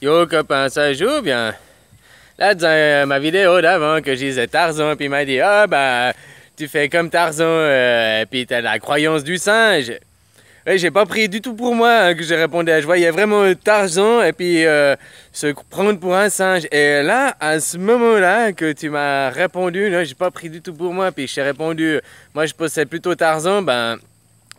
Yo copain, ça joue bien. Là, dans ma vidéo d'avant que je disais Tarzan, puis il m'a dit ah bah tu fais comme Tarzan, puis t'as la croyance du singe. Ouais, j'ai pas pris du tout pour moi hein, que j'ai répondu. Je voyais vraiment Tarzan et puis se prendre pour un singe. Et là, à ce moment-là que tu m'as répondu, là, j'ai pas pris du tout pour moi. Puis je t'ai répondu, moi je possède plutôt Tarzan, ben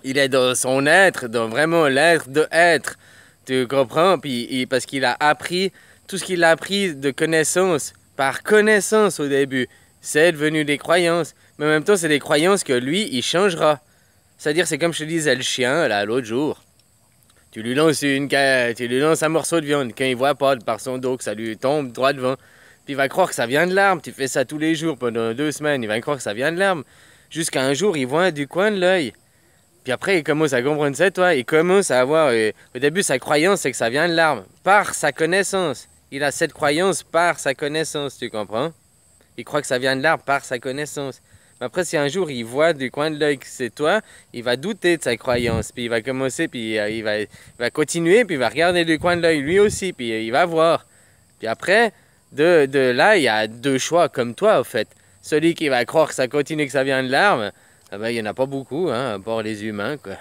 il est dans son être, dans vraiment l'être de être. Tu comprends? Puis parce qu'il a appris tout ce qu'il a appris de connaissances, par connaissance au début, c'est devenu des croyances. Mais en même temps, c'est des croyances que lui, il changera. C'est-à-dire, c'est comme je te disais, le chien, là, l'autre jour. Tu lui lances un morceau de viande. Quand il voit pas par son dos que ça lui tombe droit devant, puis il va croire que ça vient de l'arbre. Tu fais ça tous les jours pendant 2 semaines, il va croire que ça vient de l'arbre. Jusqu'à un jour, il voit du coin de l'œil. Puis après, il commence à comprendre ça, toi. Il commence à avoir... au début, sa croyance, c'est que ça vient de l'arbre. Par sa connaissance. Il a cette croyance par sa connaissance, tu comprends? Il croit que ça vient de l'arbre par sa connaissance. Mais après, si un jour il voit du coin de l'œil que c'est toi, il va douter de sa croyance. Puis il va commencer, puis il va continuer, puis il va regarder du coin de l'œil lui aussi, puis il va voir. Puis après, de là, il y a deux choix comme toi, au fait. Celui qui va croire que ça continue, que ça vient de l'arbre, ah ben, il n'y en a pas beaucoup, hein, à part les humains, quoi.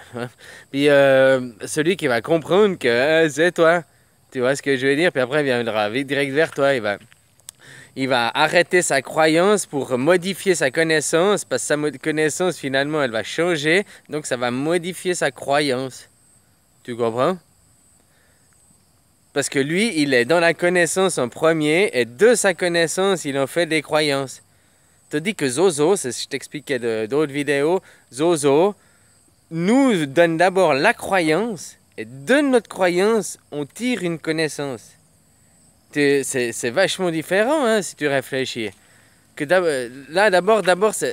Puis celui qui va comprendre que c'est toi. Tu vois ce que je veux dire? Puis après, il viendra direct vers toi. Il va arrêter sa croyance pour modifier sa connaissance, parce que sa connaissance, finalement, elle va changer. Donc, ça va modifier sa croyance. Tu comprends? Parce que lui, il est dans la connaissance en premier, et de sa connaissance, il en fait des croyances. Tu dis que Zozo, c'est ce que je t'expliquais d'autres vidéos, Zozo nous donne d'abord la croyance, et de notre croyance, on tire une connaissance. C'est vachement différent hein, si tu réfléchis. Que là, d'abord,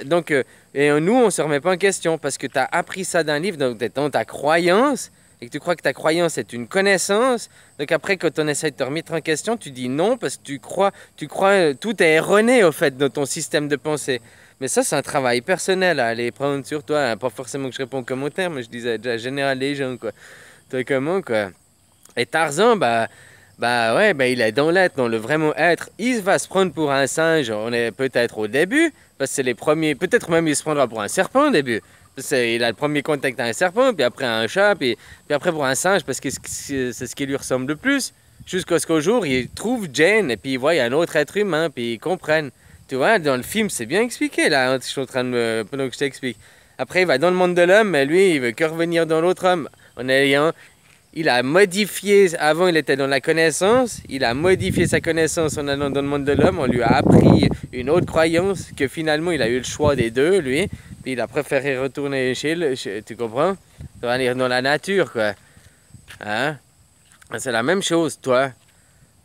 donc, et nous, on ne se remet pas en question parce que tu as appris ça d'un livre, donc dans ta croyance, et que tu crois que ta croyance est une connaissance. Donc après, quand on essaie de te remettre en question, tu dis non parce que tu crois, tout est erroné au fait dans ton système de pensée. Mais ça, c'est un travail personnel à aller prendre sur toi. Hein. Pas forcément que je réponds aux commentaires, mais je disais déjà général les gens, quoi. Toi, comment, quoi. Et Tarzan, bah ouais, il est dans l'être, dans le vraiment être. Il va se prendre pour un singe, on est peut-être au début, parce que c'est les premiers, peut-être même il se prendra pour un serpent au début. Il a le premier contact avec un serpent, puis après un chat, puis après pour un singe, parce que c'est ce qui lui ressemble le plus. Jusqu'à ce qu'au jour, il trouve Jane, et puis il voit un autre être humain, puis il comprenne. Tu vois, dans le film, c'est bien expliqué, là, je suis en train de pendant que je t'explique. Après, il va dans le monde de l'homme, mais lui, il veut que revenir dans l'autre homme, en ayant... Il a modifié, avant il était dans la connaissance, il a modifié sa connaissance en allant dans le monde de l'homme, on lui a appris une autre croyance, que finalement il a eu le choix des deux, lui, puis il a préféré retourner tu comprends? Il va aller dans la nature, quoi. Hein? C'est la même chose, toi,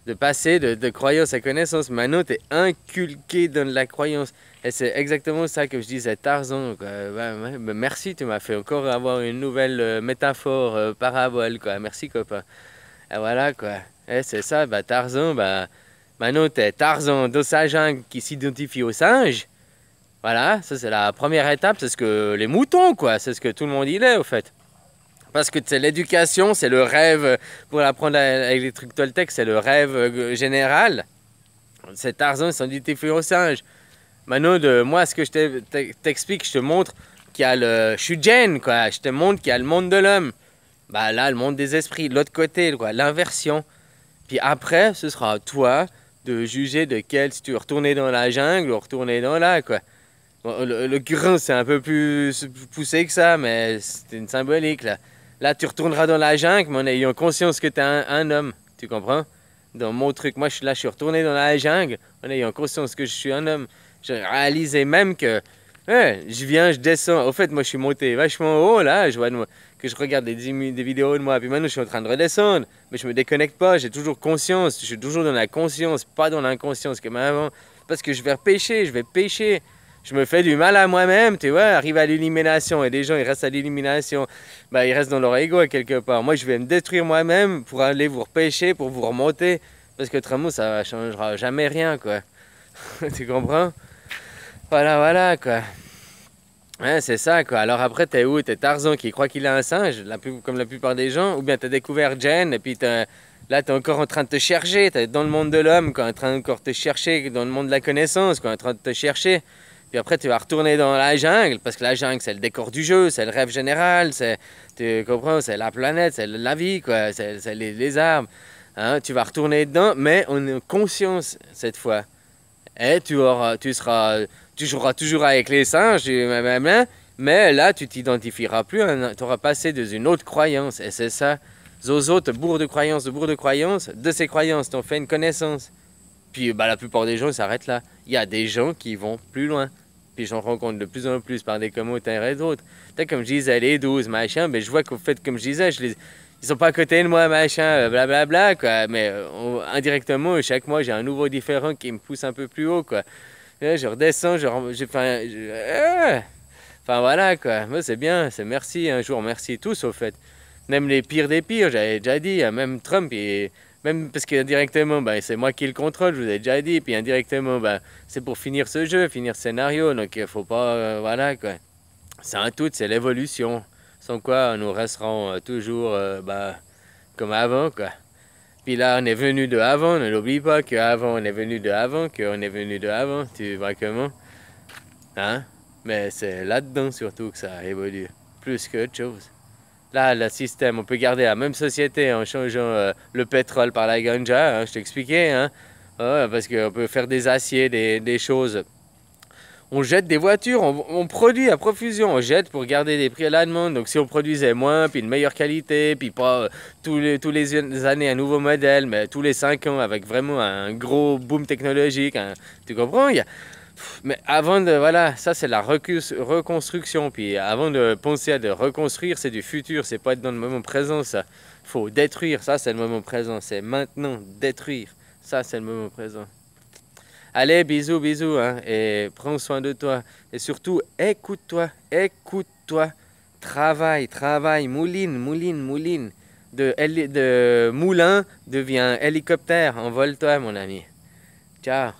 de passer de croyance à connaissance. Maintenant, tu es inculqué dans la croyance. Et c'est exactement ça que je disais, Tarzan. Quoi. Merci, tu m'as fait encore avoir une nouvelle métaphore, parabole. Quoi. Merci, copain. Et voilà, quoi. Et c'est ça, Tarzan, maintenant, tu es Tarzan dans sa jungle qui s'identifie au singe. Voilà, ça c'est la première étape, c'est ce que les moutons, quoi. C'est ce que tout le monde il est, au fait. Parce que l'éducation, c'est le rêve, pour apprendre avec les trucs Toltec, c'est le rêve général. C'est Tarzan s'identifie au singe. Maintenant, moi, ce que je t'explique, je te montre qu'il y a le... Je suis Jane, quoi. Je te montre qu'il y a le monde de l'homme. Là, le monde des esprits, de l'autre côté, quoi, l'inversion. Puis après, ce sera à toi de juger de quel, si tu veux retourner dans la jungle ou retourner dans là, quoi. Bon, le grand, c'est un peu plus poussé que ça, mais c'est une symbolique, là. Là, tu retourneras dans la jungle, mais en ayant conscience que tu es un homme. Tu comprends? Dans mon truc, moi, je suis retourné dans la jungle en ayant conscience que je suis un homme. Je réalisais même que je viens, je descends. Au fait, moi, je suis monté vachement haut, là. Je vois que je regarde des vidéos de moi. Puis maintenant, je suis en train de redescendre. Mais je me déconnecte pas. J'ai toujours conscience. Je suis toujours dans la conscience, pas dans l'inconscience comme avant. Parce que je vais pêcher. Je me fais du mal à moi-même, tu vois. Arrive à l'illumination. Et des gens, ils restent à l'illumination. Ils restent dans leur ego quelque part. Moi, je vais me détruire moi-même pour aller vous repêcher, pour vous remonter. Parce que autrement, ça ne changera jamais rien, quoi. Tu comprends? Voilà, quoi. Ouais, c'est ça, quoi. Alors après, t'es où? T'es Tarzan qui croit qu'il est un singe, comme la plupart des gens, ou bien t'as découvert Jen, et puis Là, tu es encore en train de te chercher, tu es dans le monde de l'homme, en train encore de te chercher, dans le monde de la connaissance, en train de te chercher. Puis après, tu vas retourner dans la jungle, parce que la jungle, c'est le décor du jeu, c'est le rêve général, tu comprends, c'est la planète, c'est la vie, quoi, c'est les arbres. Hein, tu vas retourner dedans, mais en conscience cette fois. Et tu joueras toujours avec les singes, mais là, tu t'identifieras plus, tu auras passé dans une autre croyance, et c'est ça. Zozo te bourre de croyances, de ces croyances, t'en fais une connaissance. Puis la plupart des gens s'arrêtent là. Il y a des gens qui vont plus loin. Puis j'en rencontre de plus en plus par des commentaires et d'autres. Comme je disais, les 12, machin, ben je vois qu'au fait, comme je disais, ils sont pas à côté de moi, machin, blablabla, quoi. Mais indirectement, chaque mois, j'ai un nouveau différent qui me pousse un peu plus haut, quoi. Là, je redescends, enfin voilà, quoi. Moi, c'est bien, c'est merci, un jour, merci tous, au fait. Même les pires des pires, j'avais déjà dit, même Trump, même parce qu'indirectement, c'est moi qui le contrôle, je vous ai déjà dit, puis indirectement, c'est pour finir ce jeu, finir ce scénario, donc il faut pas, voilà quoi. C'est un tout, c'est l'évolution, sans quoi nous resterons toujours comme avant, quoi. Puis là, on est venu de avant, ne l'oublie pas qu'avant, on est venu de avant, qu'on est venu de avant, tu vois comment? Hein? Mais c'est là-dedans surtout que ça évolue, plus qu'autre chose. Là, le système, on peut garder la même société en changeant le pétrole par la ganja, hein, je t'expliquais, hein? Ouais, parce qu'on peut faire des aciers, des choses. On jette des voitures, on produit à profusion, on jette pour garder des prix à la demande. Donc si on produisait moins, puis de meilleure qualité, puis pas tous les années un nouveau modèle, mais tous les 5 ans avec vraiment un gros boom technologique, hein, tu comprends? Mais avant de, voilà, ça c'est la reconstruction. Puis avant de penser à de reconstruire, c'est du futur, c'est pas être dans le moment présent, ça. Faut détruire, ça c'est le moment présent, c'est maintenant, détruire. Ça c'est le moment présent. Allez, bisous, bisous, hein, et prends soin de toi. Et surtout, écoute-toi, écoute-toi. Travaille, travaille, mouline, mouline, mouline. De moulin devient hélicoptère, envole-toi mon ami. Ciao.